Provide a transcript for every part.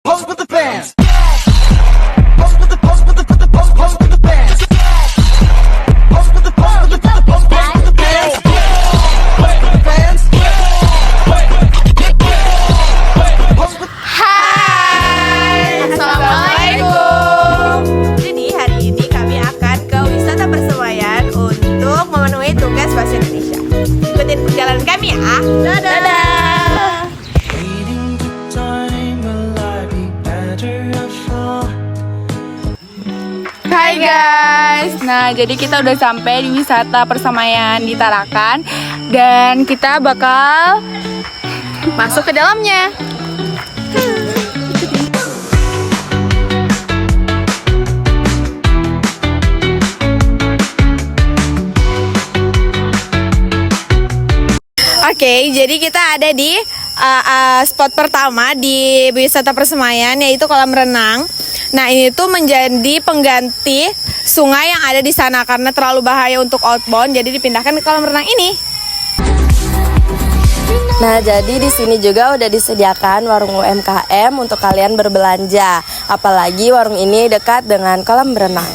Pose with the bands. Pose with the pose with the pose with the bands. Pose with the pose with the pose with the bands. Pose with the bands. Pose with. Hai, Assalamualaikum. Jadi hari ini kami akan ke wisata persemaian untuk memenuhi tugas bahasa Indonesia. Ikutin perjalanan kami ya. Dadah. Hai guys, nah jadi kita udah sampai di wisata persemaian di Tarakan dan kita bakal masuk ke dalamnya. Oke, jadi kita ada di spot pertama di wisata persemaian, yaitu kolam renang. Nah, ini tuh menjadi pengganti sungai yang ada di sana karena terlalu bahaya untuk outbound, jadi dipindahkan ke kolam renang ini. Nah, jadi di sini juga udah disediakan warung UMKM untuk kalian berbelanja. Apalagi warung ini dekat dengan kolam renang.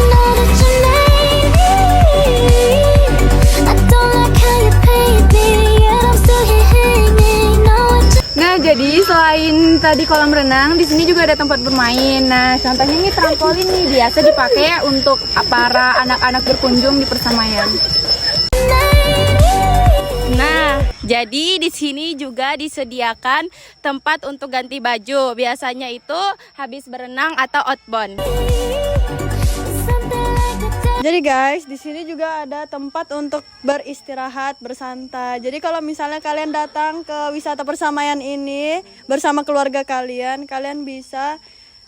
Nah, jadi selain tadi kolam renang, di sini juga ada tempat bermain. Nah, contohnya ini trampolin nih, biasa dipakai untuk para anak-anak berkunjung di persemaian. Nah, jadi di sini juga disediakan tempat untuk ganti baju. Biasanya itu habis berenang atau outbound. Jadi guys, di sini juga ada tempat untuk beristirahat, bersantai. Jadi kalau misalnya kalian datang ke wisata persemaian ini bersama keluarga kalian, kalian bisa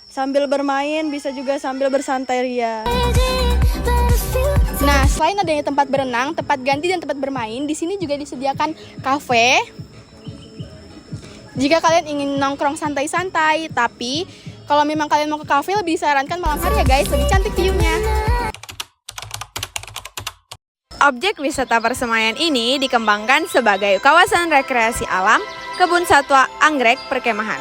sambil bermain, bisa juga sambil bersantai ria. Nah, selain adanya tempat berenang, tempat ganti dan tempat bermain, di sini juga disediakan kafe. Jika kalian ingin nongkrong santai-santai, tapi kalau memang kalian mau ke kafe, lebih disarankan malam hari ya guys, lebih cantik view-nya. Objek wisata persemaian ini dikembangkan sebagai kawasan rekreasi alam, kebun satwa anggrek perkemahan.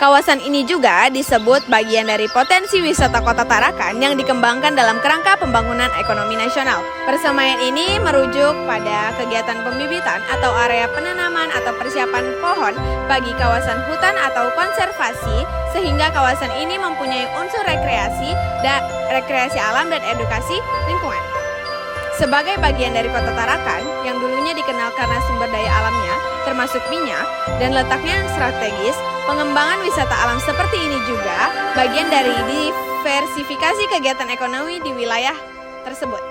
Kawasan ini juga disebut bagian dari potensi wisata Kota Tarakan yang dikembangkan dalam kerangka pembangunan ekonomi nasional. Persemaian ini merujuk pada kegiatan pembibitan atau area penanaman atau persiapan pohon bagi kawasan hutan atau konservasi, sehingga kawasan ini mempunyai unsur rekreasi alam dan edukasi lingkungan. Sebagai bagian dari Kota Tarakan yang dulunya dikenal karena sumber daya alamnya, termasuk minyak, dan letaknya yang strategis, pengembangan wisata alam seperti ini juga bagian dari diversifikasi kegiatan ekonomi di wilayah tersebut.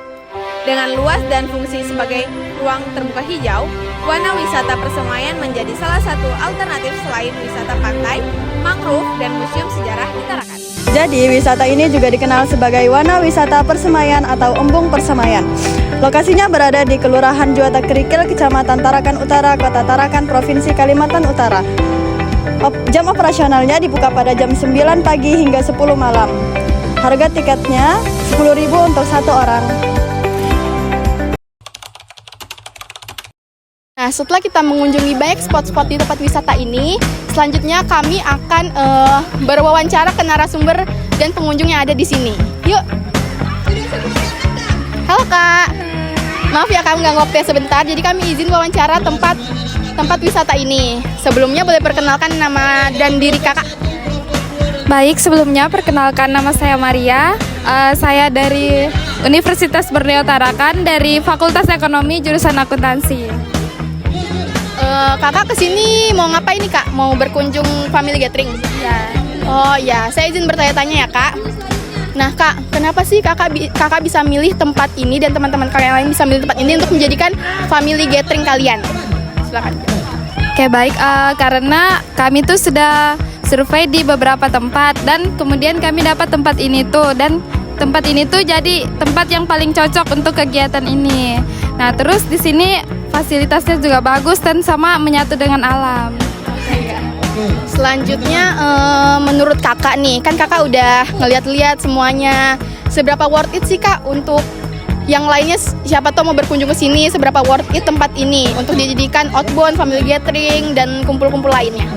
Dengan luas dan fungsi sebagai ruang terbuka hijau, Wana Wisata Persemaian menjadi salah satu alternatif selain wisata pantai, mangrove, dan museum sejarah di Tarakan. Jadi wisata ini juga dikenal sebagai Wana Wisata Persemaian atau Embung Persemaian. Lokasinya berada di Kelurahan Juwata Kerikil, Kecamatan Tarakan Utara, Kota Tarakan, Provinsi Kalimantan Utara. Jam operasionalnya dibuka pada jam 9 pagi hingga 10 malam. Harga tiketnya 10.000 untuk satu orang. Nah, setelah kita mengunjungi banyak spot-spot di tempat wisata ini, selanjutnya kami akan berwawancara ke narasumber dan pengunjung yang ada di sini. Yuk. Halo Kak. Maaf ya kami ganggu waktunya sebentar. Jadi kami izin wawancara tempat wisata ini. Sebelumnya boleh perkenalkan nama dan diri Kakak. Baik, sebelumnya perkenalkan nama saya Maria. Saya dari Universitas Borneo Tarakan dari Fakultas Ekonomi jurusan Akuntansi. Kakak kesini mau ngapain nih Kak? Mau berkunjung family gathering? Ya. Oh ya, saya izin bertanya-tanya ya Kak. Nah Kak, kenapa sih kakak bisa milih tempat ini dan teman-teman kalian lain bisa milih tempat ini untuk menjadikan family gathering kalian? Silakan. Oke, baik, karena kami tuh sudah survei di beberapa tempat dan kemudian kami dapat tempat ini tuh, dan tempat ini tuh jadi tempat yang paling cocok untuk kegiatan ini. Nah, terus di sini fasilitasnya juga bagus dan sama menyatu dengan alam. Selanjutnya menurut kakak nih, kan kakak udah ngeliat-liat semuanya, seberapa worth it sih Kak untuk yang lainnya, siapa tahu mau berkunjung ke sini, seberapa worth it tempat ini untuk dijadikan outbound, family gathering, dan kumpul-kumpul lainnya?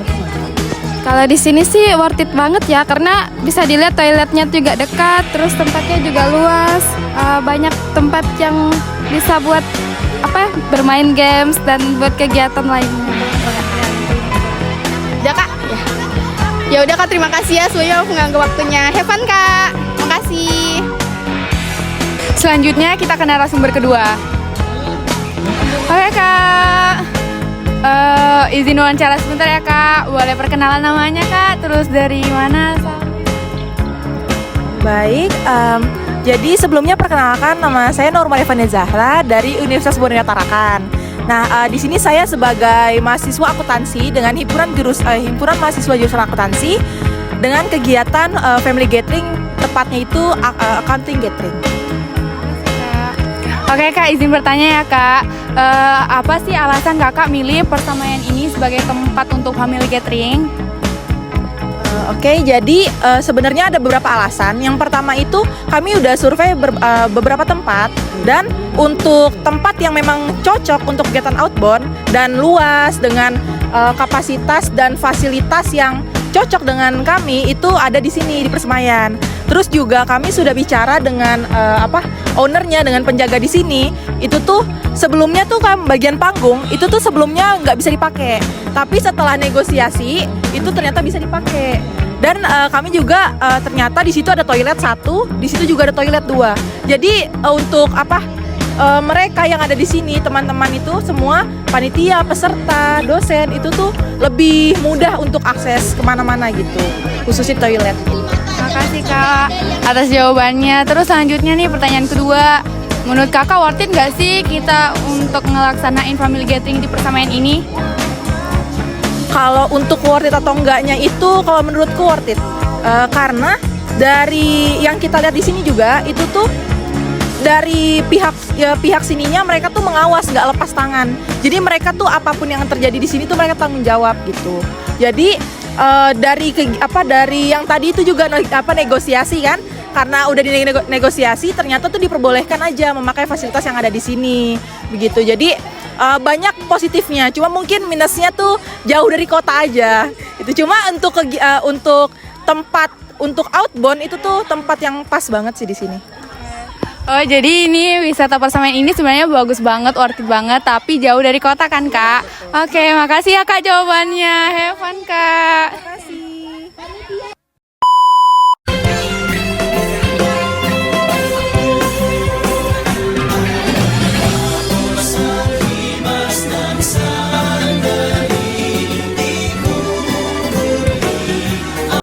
Kalau di sini sih worth it banget ya, karena bisa dilihat toiletnya juga dekat, terus tempatnya juga luas, banyak tempat yang bisa buat bermain games dan buat kegiatan lainnya. Udah kak? Ya udah kak, terima kasih ya semuanya menganggap waktunya. Have fun kak. Makasih. Selanjutnya kita ke narasumber kedua. Oke kak, izin wawancara sebentar ya kak. Boleh perkenalan namanya kak, terus dari mana? Baik, jadi sebelumnya perkenalkan, nama saya Nur Marifanda Zahra dari Universitas Borneo Tarakan. Nah, di sini saya sebagai mahasiswa akuntansi dengan himpunan mahasiswa jurusan akuntansi dengan kegiatan family gathering, tepatnya itu accounting gathering. Oke kak, izin bertanya ya kak. Apa sih alasan kakak milih persamaian ini sebagai tempat untuk family gathering? Oke, jadi sebenarnya ada beberapa alasan. Yang pertama itu kami udah survei beberapa tempat, dan untuk tempat yang memang cocok untuk kegiatan outbound dan luas dengan kapasitas dan fasilitas yang cocok dengan kami itu ada di sini di Persemaian. Terus juga kami sudah bicara dengan ownernya, dengan penjaga di sini. Itu tuh sebelumnya tuh kan bagian panggung itu tuh sebelumnya nggak bisa dipakai, tapi setelah negosiasi itu ternyata bisa dipakai. Dan kami juga ternyata di situ ada toilet 1, di situ juga ada toilet 2. Jadi untuk mereka yang ada di sini, teman-teman itu semua panitia, peserta, dosen itu tuh lebih mudah untuk akses kemana-mana gitu, khususnya toilet. Makasih kak atas jawabannya. Terus selanjutnya nih pertanyaan kedua. Menurut kakak worth it nggak sih kita untuk ngelaksanain family gathering di persamaian ini? Kalau untuk worth it atau enggaknya itu kalau menurutku worth it. Karena dari yang kita lihat di sini juga itu tuh dari pihak sininya mereka tuh mengawas, nggak lepas tangan. Jadi mereka tuh apapun yang terjadi di sini tuh mereka tanggung jawab gitu. Jadi dari yang tadi itu juga negosiasi kan, karena udah dinegosiasi ternyata tuh diperbolehkan aja memakai fasilitas yang ada di sini begitu. Jadi banyak positifnya, cuma mungkin minusnya tuh jauh dari kota aja. Itu cuma untuk tempat untuk outbound itu tuh tempat yang pas banget sih di sini. Oh jadi ini wisata persamaian ini sebenarnya bagus banget, worth it banget, tapi jauh dari kota kan kak? Oke, makasih ya kak jawabannya. Have fun kak. Terima kasih.